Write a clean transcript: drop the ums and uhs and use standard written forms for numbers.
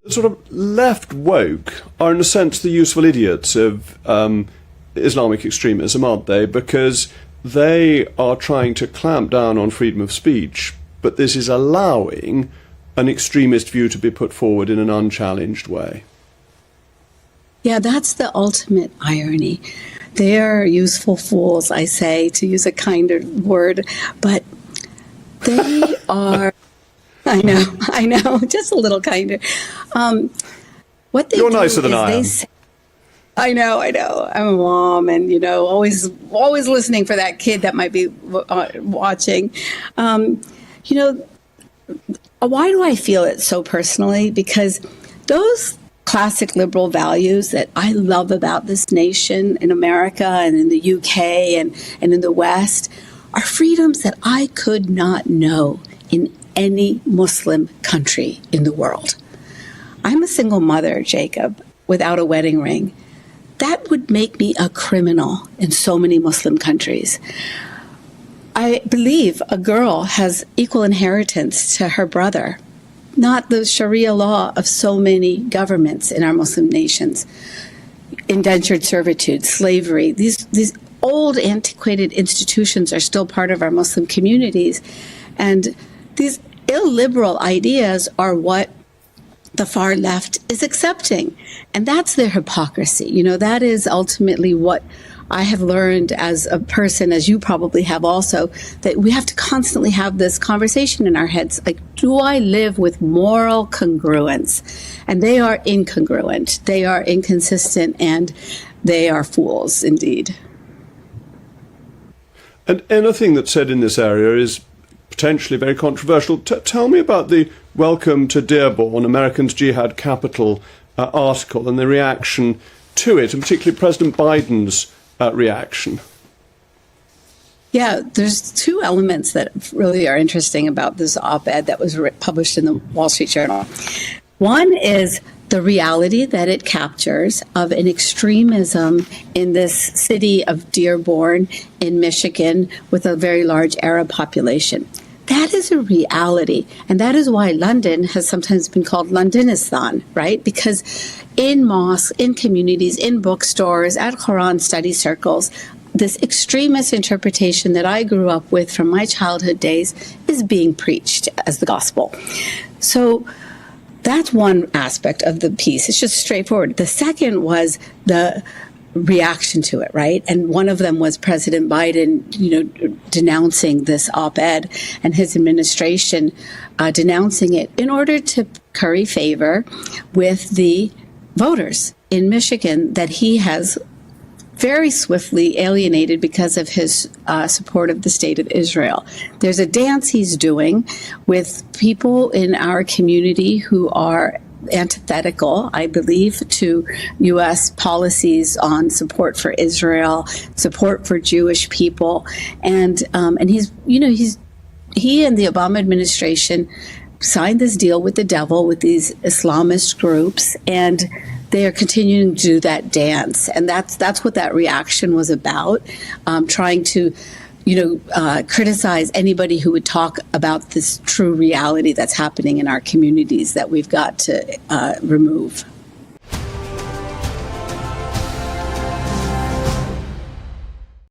Sort of left woke are, in a sense, the useful idiots of Islamic extremism, aren't they? Because they are trying to clamp down on freedom of speech, but this is allowing an extremist view to be put forward in an unchallenged way. Yeah, that's the ultimate irony. They are useful fools, I say, to use a kinder word, but they are... I know, just a little kinder. What they You're do nicer than is I am. I know. I'm a mom, and always listening for that kid that might be watching. Why do I feel it so personally? Because those classic liberal values that I love about this nation in America and in the UK and in the West are freedoms that I could not know in any Muslim country in the world. I'm a single mother, Jacob, without a wedding ring. That would make me a criminal in so many Muslim countries. I believe a girl has equal inheritance to her brother, not the Sharia law of so many governments in our Muslim nations. Indentured servitude, slavery, these old antiquated institutions are still part of our Muslim communities. And these illiberal ideas are what the far left is accepting. And that's their hypocrisy. That is ultimately what I have learned as a person, as you probably have also, that we have to constantly have this conversation in our heads. Like, do I live with moral congruence? And they are incongruent. They are inconsistent, and they are fools indeed. And anything that's said in this area is potentially very controversial. Tell me about the Welcome to Dearborn, Americans Jihad Capital article and the reaction to it, and particularly President Biden's reaction. Yeah, there's two elements that really are interesting about this op-ed that was published in the Wall Street Journal. One is the reality that it captures of an extremism in this city of Dearborn in Michigan with a very large Arab population. That is a reality. And that is why London has sometimes been called Londonistan, right? Because in mosques, in communities, in bookstores, at Quran study circles, this extremist interpretation that I grew up with from my childhood days is being preached as the gospel. So that's one aspect of the piece. It's just straightforward. The second was the reaction to it, right? And one of them was President Biden, denouncing this op-ed and his administration denouncing it in order to curry favor with the voters in Michigan that he has very swiftly alienated because of his support of the state of Israel. There's a dance he's doing with people in our community who are antithetical, I believe, to U.S. policies on support for Israel, support for Jewish people, and he and the Obama administration signed this deal with the devil with these Islamist groups, and they are continuing to do that dance, and that's what that reaction was about, trying to criticize anybody who would talk about this true reality that's happening in our communities that we've got to remove.